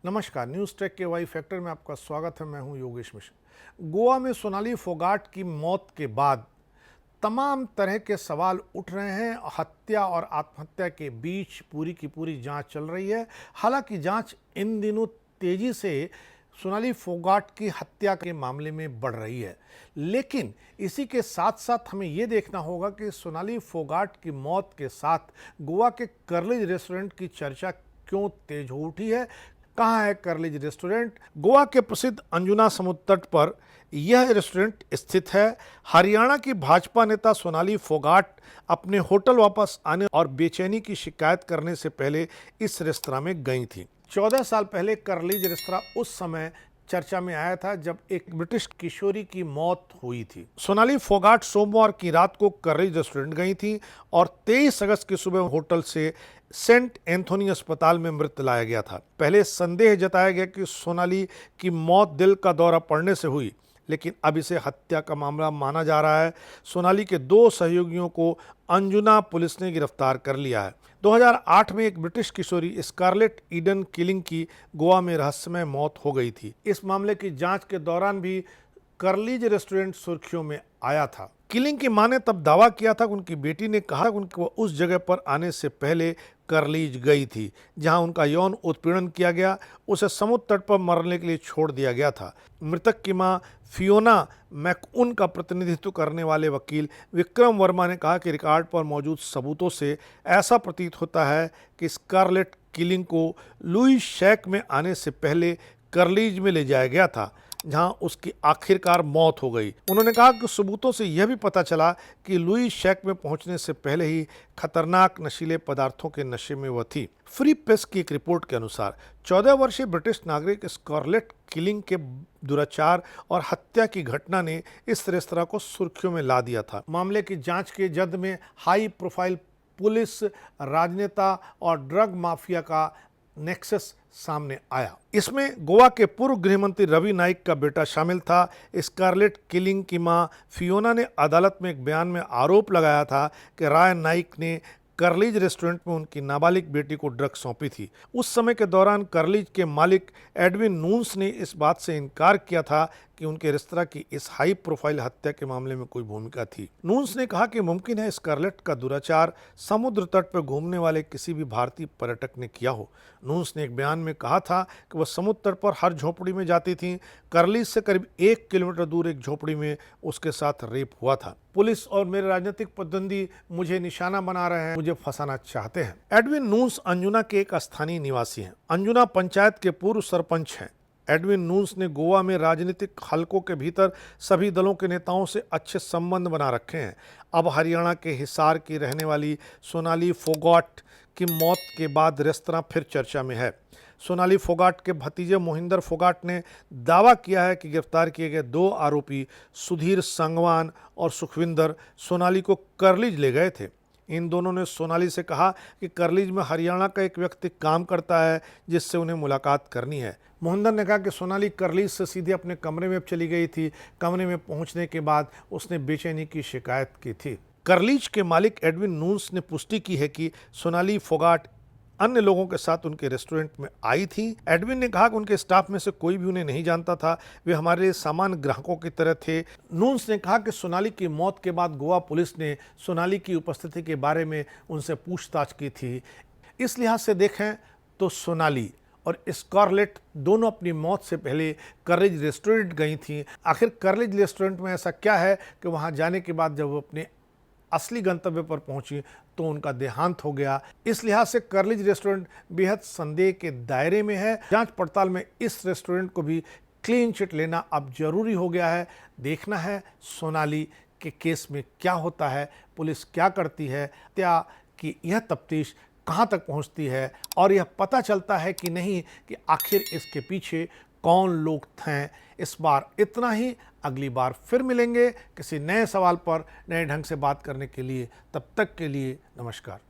नमस्कार, news take के Y factor में आपका स्वागत है। मैं हूं योगेश मिश्र। गोवा में सोनाली फोगाट की मौत के बाद तमाम तरह के सवाल उठ रहे हैं। हत्या और आत्महत्या के बीच पूरी की पूरी जांच चल रही है। हालांकि जांच इन दिनों तेजी से सोनाली फोगाट की हत्या के मामले में बढ़ रही है, लेकिन इसी के साथ साथ हमें यह देखना होगा कि सोनाली फोगाट की मौत के साथ गोवा के कर्लिज रेस्टोरेंट की चर्चा क्यों तेज हो उठी है। कहाँ है कर्लिज रेस्टोरेंट? गोवा के प्रसिद्ध अंजुना समुद्र तट पर यह रेस्टोरेंट स्थित है। हरियाणा की भाजपा नेता सोनाली फोगाट अपने होटल वापस आने और बेचैनी की शिकायत करने से पहले इस रेस्तरां में गई थी। 14 साल पहले कर्लिज रेस्तरां उस समय चर्चा में आया था जब एक ब्रिटिश किशोरी की मौत हुई थी। सोनाली फोगाट सोमवार की रात को कर्लिज रेस्टोरेंट गई थी और 23 अगस्त की सुबह होटल से सेंट एंथोनी अस्पताल में मृत लाया गया था। पहले संदेह जताया गया कि सोनाली की मौत दिल का दौरा पड़ने से हुई, लेकिन अब इसे हत्या का मामला माना जा रहा है। सोनाली के 2 सहयोगियों को अंजुना पुलिस ने गिरफ्तार कर लिया है। 2008 में एक ब्रिटिश किशोरी स्कारलेट ईडन किलिंग की गोवा में रहस्यमय मौत हो गई थी। इस मामले की जांच के दौरान भी कर्लिज रेस्टोरेंट सुर्खियों में आया था। किलिंग की मां ने तब दावा किया था कि उनकी बेटी ने कहा कि उनको उस जगह पर आने से पहले कर्लिज गई थी जहां उनका यौन उत्पीड़न किया गया। उसे समुद्र तट पर मरने के लिए छोड़ दिया गया था। मृतक की मां फियोना मैकउन का प्रतिनिधित्व करने वाले वकील विक्रम वर्मा ने कहा कि रिकॉर्ड पर मौजूद सबूतों से ऐसा प्रतीत होता है कि स्कारलेट किलिंग को लुई शैक में आने से पहले कर्लिज में ले जाया गया था जहां उसकी आखिरकार मौत हो गई। उन्होंने कहा कि सबूतों से यह भी पता चला कि लुई शैक में पहुंचने से पहले ही खतरनाक नशीले पदार्थों के नशे में वह थी। फ्री प्रेस की एक रिपोर्ट के अनुसार 14 वर्षीय ब्रिटिश नागरिक स्कारलेट किलिंग के दुराचार और हत्या की घटना ने इस रेस्तरां को सुर्खियों में ला दिया था। मामले की जांच के जद में हाई प्रोफाइल पुलिस, राजनेता और ड्रग माफिया का नेक्सस सामने आया। इसमें गोवा के पूर्व गृह मंत्री रवि नाइक का बेटा शामिल था। स्कारलेट किलिंग की मां फियोना ने अदालत में एक बयान में आरोप लगाया था कि राय नाइक ने कर्लिज रेस्टोरेंट में उनकी नाबालिग बेटी को ड्रग सौंपी थी। उस समय के दौरान कर्लिज के मालिक एडविन नून्स ने इस बात से इनकार किया था कि उनके रेस्तरां की इस हाई प्रोफाइल हत्या के मामले में कोई भूमिका थी। नून्स ने कहा कि मुमकिन है स्कारलेट का दुराचार समुद्र तट पर घूमने वाले किसी भी भारतीय पर्यटक ने किया हो। नून्स ने एक बयान में कहा था कि वह समुद्र तट पर हर झोपड़ी में जाती थी। कर्लिज से करीब 1 किलोमीटर दूर एक झोपड़ी में उसके साथ रेप हुआ था। पुलिस और मेरे राजनीतिक प्रतिद्वंदी मुझे निशाना बना रहे हैं, मुझे फंसाना चाहते हैं। एडविन नून्स अंजुना के एक स्थानीय निवासी हैं। अंजुना पंचायत के पूर्व सरपंच हैं। एडविन नून्स ने गोवा में राजनीतिक हलकों के भीतर सभी दलों के नेताओं से अच्छे संबंध बना रखे हैं। अब हरियाणा के हिसार की रहने वाली सोनाली फोगाट की मौत के बाद रेस्तरां फिर चर्चा में है। सोनाली फोगाट के भतीजे मोहिंदर फोगाट ने दावा किया है कि गिरफ्तार किए गए 2 आरोपी सुधीर संगवान और सुखविंदर सोनाली को कर्लिज ले गए थे। इन दोनों ने सोनाली से कहा कि कर्लिज में हरियाणा का एक व्यक्ति काम करता है जिससे उन्हें मुलाकात करनी है। मोहिंदर ने कहा कि सोनाली कर्लिज से सीधे अपने कमरे में चली गई थी। कमरे में पहुंचने के बाद उसने बेचैनी की शिकायत की थी। कर्लिज के मालिक एडविन नून्स ने पुष्टि की है कि सोनाली फोगाट अन्य लोगों के साथ उनके रेस्टोरेंट में आई थी। एडविन ने कहा कि उनके स्टाफ में से कोई भी उन्हें नहीं जानता था, वे हमारे सामान्य ग्राहकों की तरह थे। नून्स ने कहा कि सोनाली की मौत के बाद गोवा पुलिस ने सोनाली की उपस्थिति के बारे में उनसे पूछताछ की थी। इस लिहाज से देखें तो सोनाली और स्कारलेट दोनों अपनी मौत से पहले कर्लिज रेस्टोरेंट गई थी। आखिर कर्लिज रेस्टोरेंट में ऐसा क्या है कि वहां जाने के बाद जब वो अपने असली गंतव्य पर पहुंची तो उनका देहांत हो गया। इस लिहाज से कर्लिज रेस्टोरेंट बेहद संदेह के दायरे में है। जांच पड़ताल में इस रेस्टोरेंट को भी क्लीन चिट लेना अब जरूरी हो गया है। देखना है सोनाली के केस में क्या होता है, पुलिस क्या करती है, क्या कि यह तफ्तीश कहां तक पहुंचती है और यह पता चलता है कि नहीं कि आखिर इसके पीछे कौन लोग हैं। इस बार इतना ही। अगली बार फिर मिलेंगे किसी नए सवाल पर नए ढंग से बात करने के लिए। तब तक के लिए नमस्कार।